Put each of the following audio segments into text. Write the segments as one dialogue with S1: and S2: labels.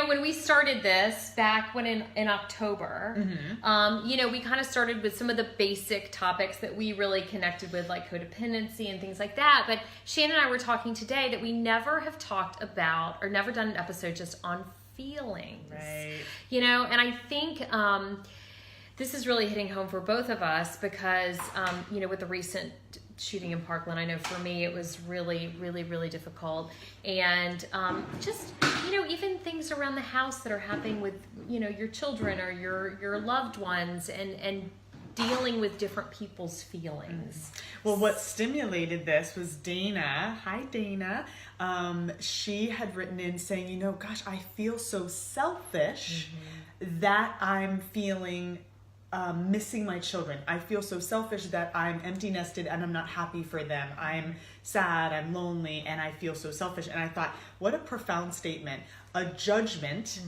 S1: When we started this back in October, we kind of started with some of the basic topics that we really connected with, like codependency and things like that. But Shannon and I were talking today that we never have talked about or never done an episode just on feelings.
S2: Right.
S1: And I think this is really hitting home for both of us because, with the recent shooting in Parkland, I know for me it was really, really, really difficult. And even things around the house that are happening with, your children or your loved ones and dealing with different people's feelings.
S2: Well, what stimulated this was Dana. Hi, Dana. She had written in saying, gosh, I feel so selfish that I'm feeling missing my children. I feel so selfish that I'm empty nested and I'm not happy for them. I'm sad, I'm lonely, and I feel so selfish. And I thought, what a profound statement. A judgment.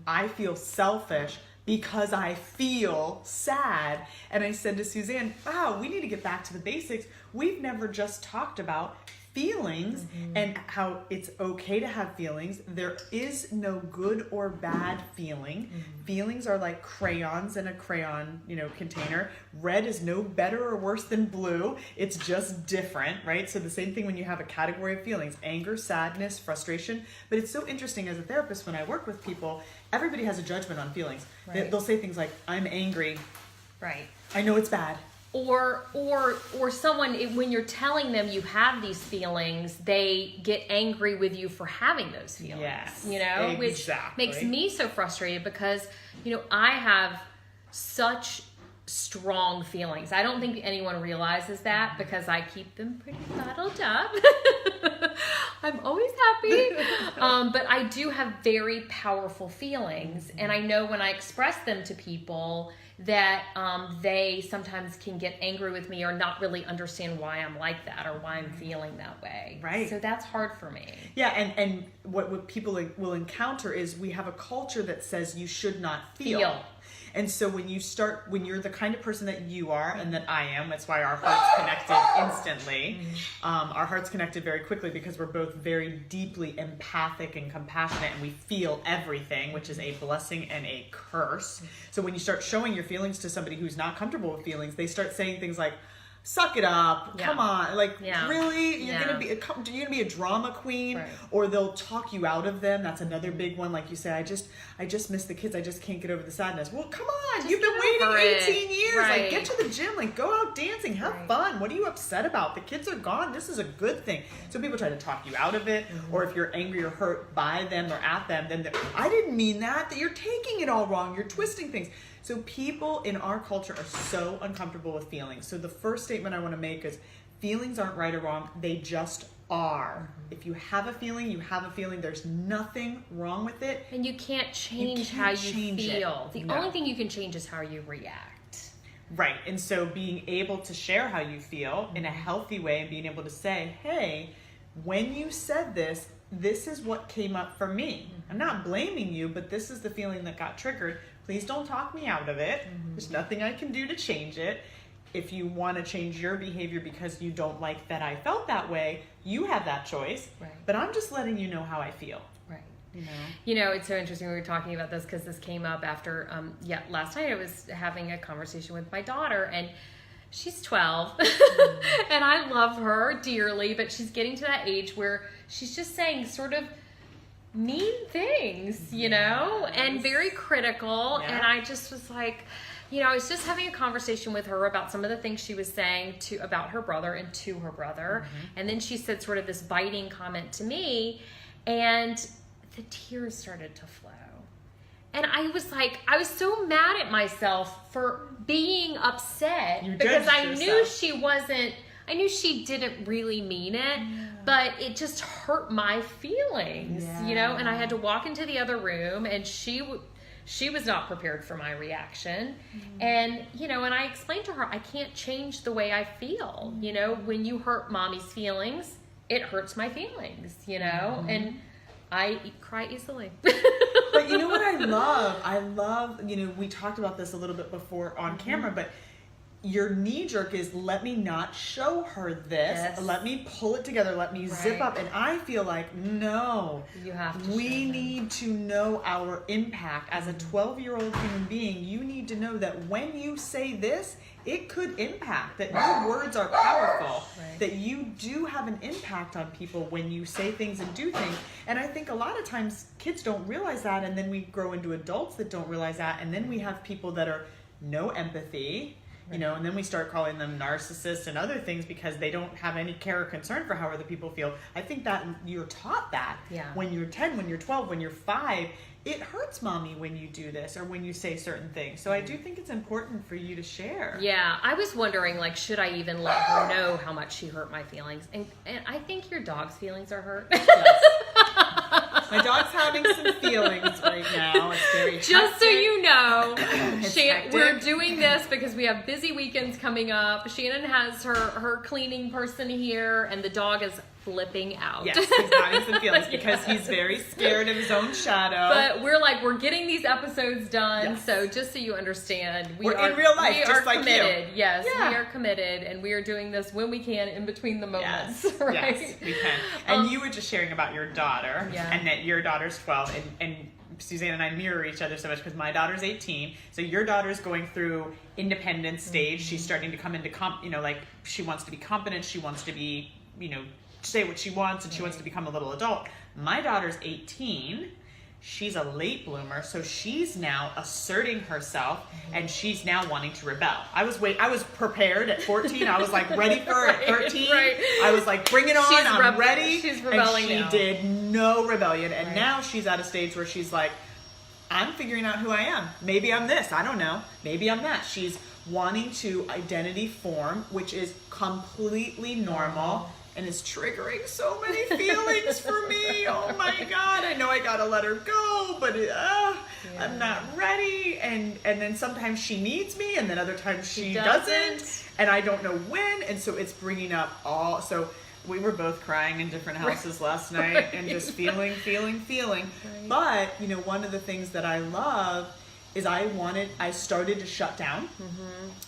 S2: I feel selfish because I feel sad. And I said to Suzanne, wow, we need to get back to the basics. We've never just talked about feelings and how it's okay to have feelings. There is no good or bad feeling. Feelings are like crayons in a crayon, container. Red is no better or worse than blue. It's just different, right? So the same thing when you have a category of feelings, anger, sadness, frustration. But it's so interesting as a therapist when I work with people, everybody has a judgment on feelings.
S1: Right.
S2: They'll say things like, I'm angry.
S1: Right.
S2: I know it's bad.
S1: Or someone, when you're telling them you have these feelings, they get angry with you for having those feelings.
S2: Yes,
S1: which
S2: exactly.
S1: makes me so frustrated because, I have such strong feelings. I don't think anyone realizes that because I keep them pretty bottled up. I'm always happy. But I do have very powerful feelings. And I know when I express them to people that they sometimes can get angry with me or not really understand why I'm like that or why I'm feeling that way.
S2: Right.
S1: So that's hard for me.
S2: Yeah, and what people will encounter is we have a culture that says you should not feel. And so when you're the kind of person that you are and that I am, that's why our hearts connected instantly. Our hearts connected very quickly because we're both very deeply empathic and compassionate and we feel everything, which is a blessing and a curse. So when you start showing your feelings to somebody who's not comfortable with feelings, they start saying things like, suck it up, come on, really? You're gonna be a drama queen,
S1: right.
S2: Or they'll talk you out of them. That's another big one. Like you say, I just miss the kids. I just can't get over the sadness. Well, come on,
S1: Just
S2: you've been waiting 18 years.
S1: Right.
S2: Like, get to the gym. Like, go out dancing, have fun. What are you upset about? The kids are gone. This is a good thing. So people try to talk you out of it, or if you're angry or hurt by them or at them, then I didn't mean that. That you're taking it all wrong. You're twisting things. So people in our culture are so uncomfortable with feelings. So the first statement I want to make is feelings aren't right or wrong. They just are. If you have a feeling, you have a feeling. There's nothing wrong with it.
S1: And you can't change how you feel. The only thing you can change is how you react.
S2: Right. And so being able to share how you feel in a healthy way and being able to say, hey, when you said this, this is what came up for me. I'm not blaming you, but this is the feeling that got triggered. Please don't talk me out of it. There's nothing I can do to change it. If you want to change your behavior because you don't like that I felt that way, you have that choice.
S1: Right.
S2: But I'm just letting you know how I feel.
S1: Right.
S2: You know,
S1: It's so interesting we were talking about this because this came up after, last night I was having a conversation with my daughter and she's 12 and I love her dearly, but she's getting to that age where she's just saying sort of mean things, and very critical.
S2: Yeah.
S1: And I just was like, I was just having a conversation with her about some of the things she was saying about her brother and to her brother. And then she said sort of this biting comment to me and the tears started to flow. And I was so mad at myself for being upset because I knew she didn't really mean it, but it just hurt my feelings, and I had to walk into the other room and she was not prepared for my reaction. And, and I explained to her, I can't change the way I feel. When you hurt mommy's feelings, it hurts my feelings, and I cry easily.
S2: But you know what I love? We talked about this a little bit before on camera, but your knee jerk is, let me not show her this.
S1: Yes.
S2: Let me pull it together. Let me zip up. And I feel like, no,
S1: you have to
S2: we need to know our impact. As a 12-year-old human being, you need to know that when you say this, it could impact, that your words are powerful, that you do have an impact on people when you say things and do things. And I think a lot of times kids don't realize that, and then we grow into adults that don't realize that, and then we have people that are no empathy, you know, and then we start calling them narcissists and other things because they don't have any care or concern for how other people feel. I think that you're taught that when you're 10, when you're 12, when you're 5, it hurts mommy when you do this or when you say certain things. So I do think it's important for you to share.
S1: Yeah, I was wondering, like, should I even let her know how much she hurt my feelings? And I think your dog's feelings are hurt.
S2: Yes. My dog's having some feelings right now. It's very
S1: Just so you know,
S2: hectic.
S1: we're doing this because we have busy weekends coming up. Shannon has her cleaning person here, and the dog is flipping out.
S2: Yes, he's having some feelings because he's very scared of his own shadow.
S1: But we're getting these episodes done, so just so you understand,
S2: we're in real life,
S1: we
S2: just
S1: are
S2: like
S1: committed.
S2: you.
S1: Yes, we are committed, and we are doing this when we can, in between the moments.
S2: Yes,
S1: right?
S2: yes, we can. And you were just sharing about your daughter, and that your daughter's 12, and Suzanne and I mirror each other so much because my daughter's 18. So your daughter's going through independence stage. She's starting to come into like she wants to be competent. She wants to be, say what she wants, and she wants to become a little adult. My daughter's 18. She's a late bloomer, so she's now asserting herself, and she's now wanting to rebel. I was prepared at 14. I was like ready for her at 13. I was like, bring it on, I'm ready.
S1: She's rebelling
S2: and
S1: now.
S2: she did no rebellion, and now she's at a stage where she's like, I'm figuring out who I am. Maybe I'm this, I don't know. Maybe I'm that. She's wanting to identity form, which is completely normal. And is triggering so many feelings for me. Oh my God, I know I gotta let her go, but I'm not ready. And then sometimes she needs me, and then other times she doesn't. And I don't know when. And so it's bringing up so we were both crying in different houses last night and just feeling. But, one of the things that I love is I started to shut down,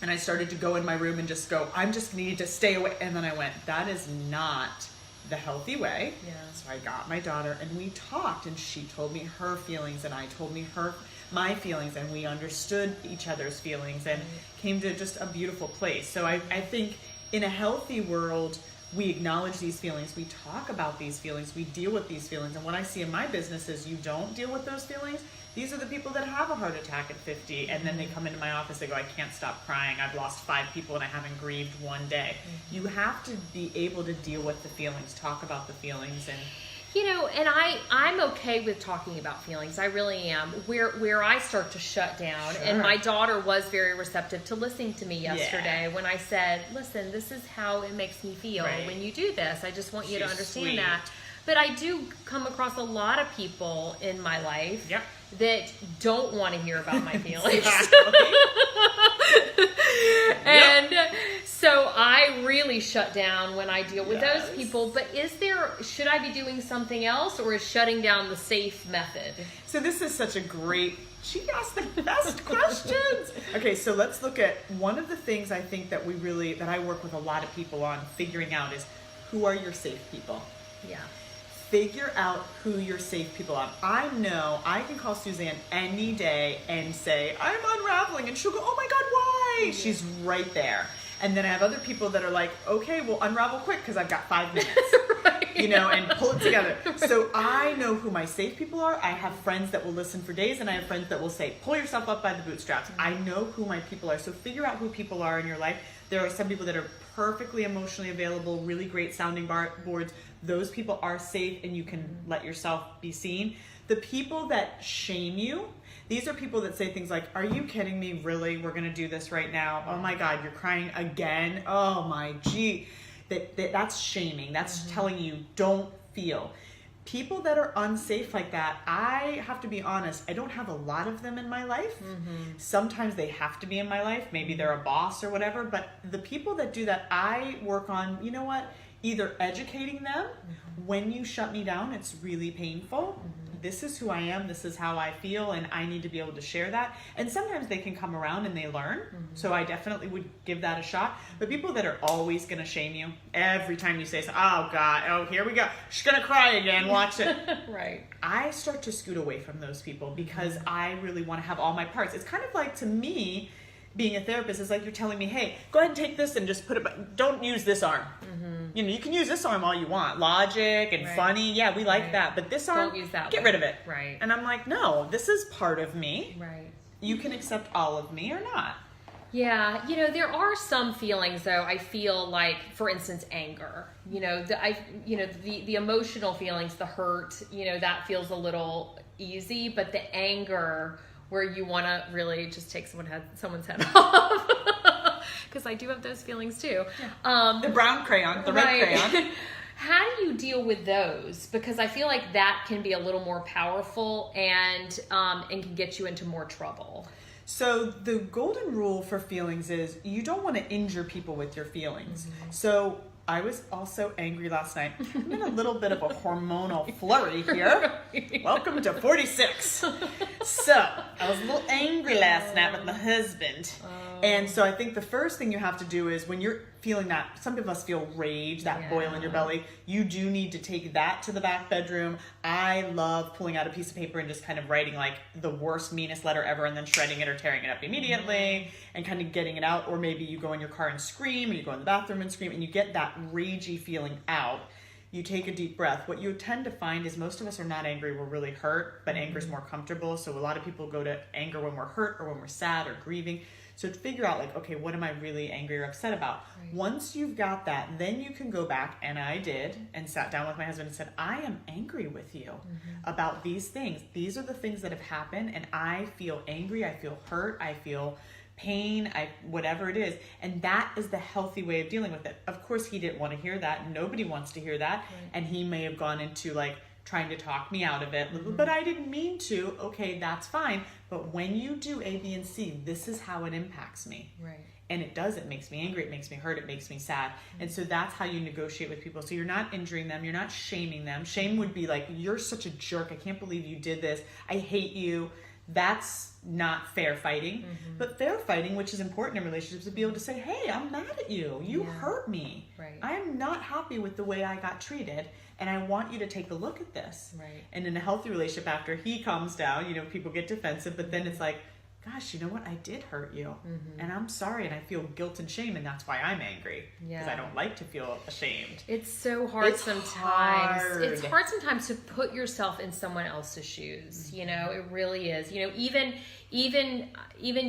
S2: and I started to go in my room and just go, I'm just need to stay away. And then I went, that is not the healthy way. Yeah. So I got my daughter, and we talked, and she told me her feelings, and I told me my feelings, and we understood each other's feelings, and came to just a beautiful place. So I think in a healthy world, we acknowledge these feelings, we talk about these feelings, we deal with these feelings. And what I see in my business is you don't deal with those feelings. These are the people that have a heart attack at 50, and then they come into my office, they go, I can't stop crying. I've lost 5 people and I haven't grieved one day. You have to be able to deal with the feelings, talk about the feelings. And
S1: and I'm okay with talking about feelings. I really am. Where I start to shut down, and my daughter was very receptive to listening to me yesterday when I said, listen, this is how it makes me feel when you do this. I just want you to understand that. But I do come across a lot of people in my life that don't want to hear about my feelings. And so I really shut down when I deal with those people. But should I be doing something else, or is shutting down the safe method?
S2: So this is such a great, she asked the best questions. Okay, so let's look at one of the things I think that that I work with a lot of people on figuring out is, who are your safe people? Yeah. Figure out who your safe people are. I know I can call Suzanne any day and say, I'm unraveling, and she'll go, oh my God, why? She's right there. And then I have other people that are like, okay, well, unravel quick because I've got 5 minutes. And pull it together. So I know who my safe people are. I have friends that will listen for days, and I have friends that will say, pull yourself up by the bootstraps. I know who my people are. So figure out who people are in your life. There are some people that are perfectly emotionally available, really great sounding boards. Those people are safe, and you can let yourself be seen. The people that shame you, these are people that say things like, are you kidding me? Really? We're going to do this right now? Oh my God, you're crying again? Oh my gee. That's shaming. That's telling you don't feel. People that are unsafe like that, I have to be honest, I don't have a lot of them in my life. Sometimes they have to be in my life. Maybe they're a boss or whatever. But the people that do that, I work on, either educating them. When you shut me down, it's really painful. this is who I am, this is how I feel, and I need to be able to share that. And sometimes they can come around and they learn. So I definitely would give that a shot. But people that are always going to shame you every time you say, oh God, oh, here we go, she's going to cry again, watch it.
S1: Right.
S2: I start to scoot away from those people because I really want to have all my parts. It's kind of like, to me, being a therapist is like you're telling me, hey, go ahead and take this and just put it, don't use this arm. You know, you can use this arm all you want. Logic and funny. Yeah, we like that. But this arm,
S1: don't use that
S2: get
S1: one.
S2: rid of it.
S1: Right.
S2: And I'm like, no, this is part of me.
S1: Right.
S2: You can accept all of me or not.
S1: Yeah, you know, there are some feelings though. I feel like, for instance, anger. You know, the emotional feelings, the hurt. You know, that feels a little easy, but the anger, where you want to really just take someone's head off. Because I do have those feelings too. Yeah.
S2: The brown crayon, the red crayon.
S1: How do you deal with those? Because I feel like that can be a little more powerful and can get you into more trouble.
S2: So the golden rule for feelings is you don't want to injure people with your feelings. So I was also angry last night. I'm in a little bit of a hormonal flurry here. Welcome to 46. So I was a little angry last night with my husband. And so I think the first thing you have to do is when you're feeling that, some of us feel rage, that boil in your belly, you do need to take that to the back bedroom. I love pulling out a piece of paper and just kind of writing like the worst, meanest letter ever and then shredding it or tearing it up immediately and kind of getting it out. Or maybe you go in your car and scream, or you go in the bathroom and scream, and you get that ragey feeling out. You take a deep breath. What you tend to find is most of us are not angry, we're really hurt, but anger is more comfortable. So a lot of people go to anger when we're hurt or when we're sad or grieving. So to figure out like, okay, what am I really angry or upset about? Right. Once you've got that, then you can go back, and I did, and sat down with my husband and said, I am angry with you about these things. These are the things that have happened, and I feel angry, I feel hurt, I feel pain, whatever it is. And that is the healthy way of dealing with it. Of course, he didn't want to hear that. Nobody wants to hear that. Right. And he may have gone into like, trying to talk me out of it, but I didn't mean to. Okay, that's fine. But when you do A, B, and C, this is how it impacts me. Right. And it does. It makes me angry. It makes me hurt. It makes me sad. And so that's how you negotiate with people. So you're not injuring them. You're not shaming them. Shame would be like, you're such a jerk. I can't believe you did this. I hate you. That's not fair fighting. But fair fighting, which is important in relationships, is to be able to say, hey, I'm mad at you. You hurt me. Right. I am not happy with the way I got treated. And I want you to take a look at this. Right. And in a healthy relationship, after he calms down, you know, people get defensive, but then it's like, gosh, you know what? I did hurt you. And I'm sorry. And I feel guilt and shame. And that's why I'm angry. Because I don't like to feel ashamed.
S1: It's so hard sometimes. It's hard sometimes to put yourself in someone else's shoes. You know, it really is. You know, even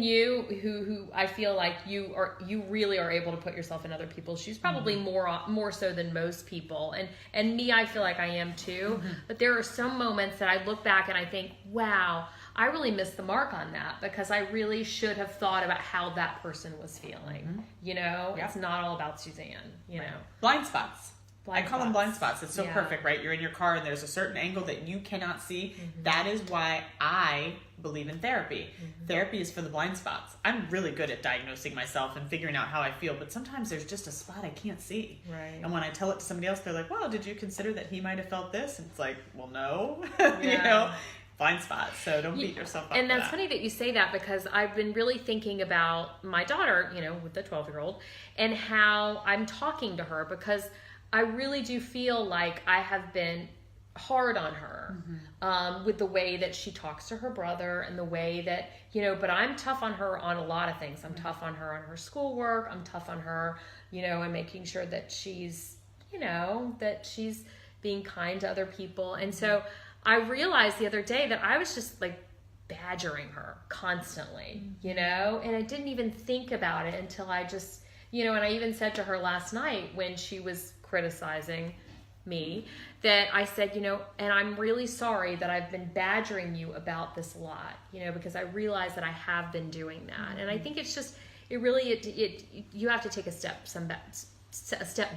S1: you who I feel like you really are able to put yourself in other people's shoes, probably more so than most people. And me, I feel like I am too. But there are some moments that I look back and I think, wow, I really missed the mark on that, because I really should have thought about how that person was feeling. You know, it's not all about Suzanne, you know.
S2: Blind spots. I call them blind spots. It's so perfect, right? You're in your car and there's a certain angle that you cannot see. That is why I believe in therapy. Therapy is for the blind spots. I'm really good at diagnosing myself and figuring out how I feel, but sometimes there's just a spot I can't see. Right. And when I tell it to somebody else, they're like, well, did you consider that he might have felt this? And it's like, well, no. You know? Blind spots, so don't beat yourself up.
S1: And that's funny that you say that, because I've been really thinking about my daughter, you know, with the 12-year-old, and how I'm talking to her, because I really do feel like I have been hard on her with the way that she talks to her brother and the way that, you know, but I'm tough on her on a lot of things. I'm tough on her on her schoolwork. I'm tough on her, you know, and making sure that she's, you know, that she's being kind to other people. And so I realized the other day that I was just like badgering her constantly, you know, and I didn't even think about it until I just, you know, and I even said to her last night when she was criticizing me that I said, you know, and I'm really sorry that I've been badgering you about this a lot, you know, because I realize that I have been doing that. And I think it's just, it really, you have to take a step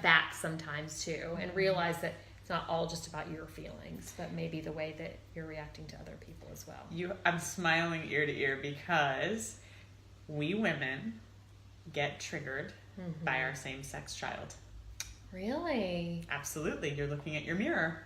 S1: back sometimes too, and realize that it's not all just about your feelings, but maybe the way that you're reacting to other people as well.
S2: I'm smiling ear to ear because we women get triggered by our same-sex child.
S1: Really?
S2: Absolutely. You're looking at your mirror.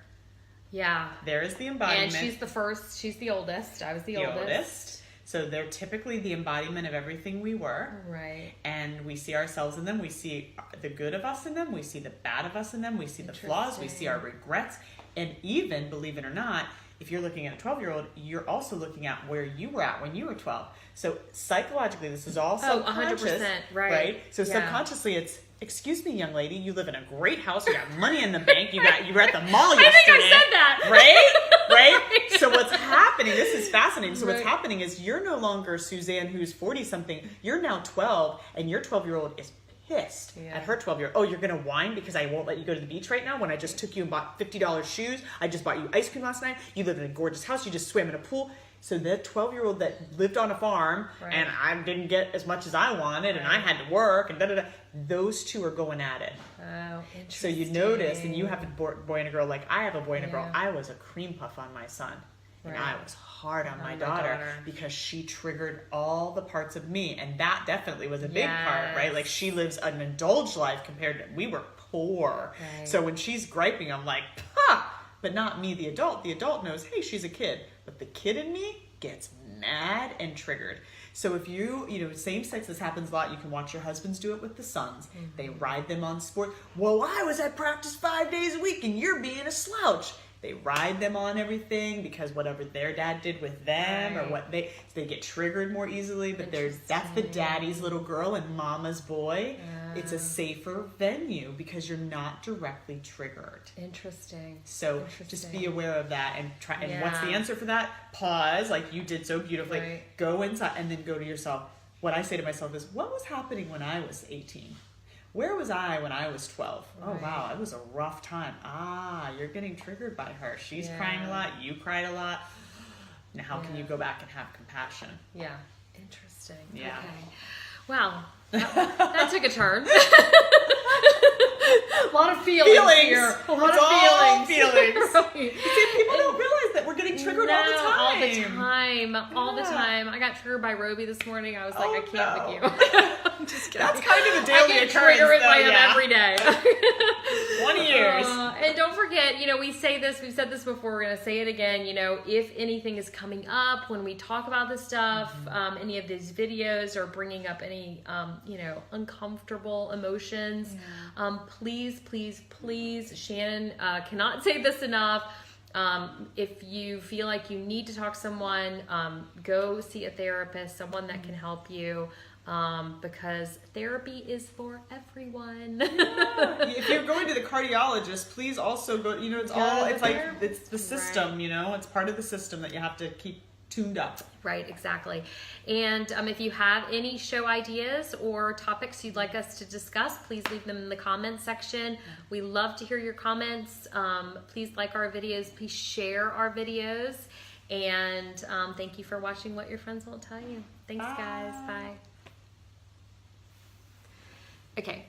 S1: Yeah.
S2: There is the embodiment.
S1: And she's the first. She's the oldest. I was the oldest.
S2: So they're typically the embodiment of everything we were.
S1: Right.
S2: And we see ourselves in them. We see the good of us in them. We see the bad of us in them. We see the flaws. We see our regrets. And even, believe it or not, if you're looking at a 12-year-old, you're also looking at where you were at when you were 12. So psychologically, this is all subconscious.
S1: 100%. Right.
S2: So subconsciously, it's, excuse me, young lady, you live in a great house. You got money in the bank. You were at the mall yesterday.
S1: I think I said that.
S2: Right? So what's happening, this is fascinating. So what's happening is you're no longer Suzanne who's 40-something. You're now 12, and your 12-year-old is pissed at her 12-year-old. Oh, you're going to whine because I won't let you go to the beach right now when I just took you and bought $50 shoes. I just bought you ice cream last night. You live in a gorgeous house. You just swam in a pool. So that 12-year-old that lived on a farm and I didn't get as much as I wanted and I had to work and da-da-da, those two are going at it.
S1: Oh, interesting.
S2: So you notice, and you have a boy and a girl like I have a boy and a girl. I was a cream puff on my son. And I was hard on my daughter because she triggered all the parts of me. And that definitely was a big part, right? Like she lives an indulged life compared to, we were poor. Right. So when she's griping, I'm like, ha! But not me, the adult. The adult knows, hey, she's a kid. But the kid in me gets mad and triggered. So if same sex, this happens a lot. You can watch your husbands do it with the sons. Mm-hmm. They ride them on sport. Well, I was at practice 5 days a week and you're being a slouch. They ride them on everything because whatever their dad did with them or what they get triggered more easily. But that's the daddy's little girl and mama's boy. It's a safer venue because you're not directly triggered.
S1: Interesting.
S2: So just be aware of that and try. And what's the answer for that? Pause, like you did so beautifully. Right. Go inside and then go to yourself. What I say to myself is, what was happening when I was 18? Where was I when I was 12? Right. Oh, wow, it was a rough time. You're getting triggered by her. She's crying a lot. You cried a lot. Now, how can you go back and have compassion?
S1: Yeah. Interesting.
S2: Yeah.
S1: Okay. Wow. That took a turn. A lot of feelings here. A lot of feelings.
S2: Right. See, people don't realize that we're getting triggered all the time.
S1: All the time. I got triggered by Roby this morning. I was like, I can't with you. I'm just kidding.
S2: That's kind of a daily occurrence.
S1: I get triggered by him every day.
S2: 20 years.
S1: And don't forget, we've said this before, we're going to say it again, if anything is coming up when we talk about this stuff, any of these videos or bringing up any, uncomfortable emotions, please, Shannon cannot say this enough. If you feel like you need to talk to someone, go see a therapist, someone that can help you. Because therapy is for everyone.
S2: If you're going to the cardiologist, please also go, it's the system, it's part of the system that you have to keep tuned up.
S1: Right, exactly. And if you have any show ideas or topics you'd like us to discuss, please leave them in the comments section. We love to hear your comments. Please like our videos. Please share our videos. And thank you for watching What Your Friends Won't Tell You. Thanks, guys. Bye. Okay.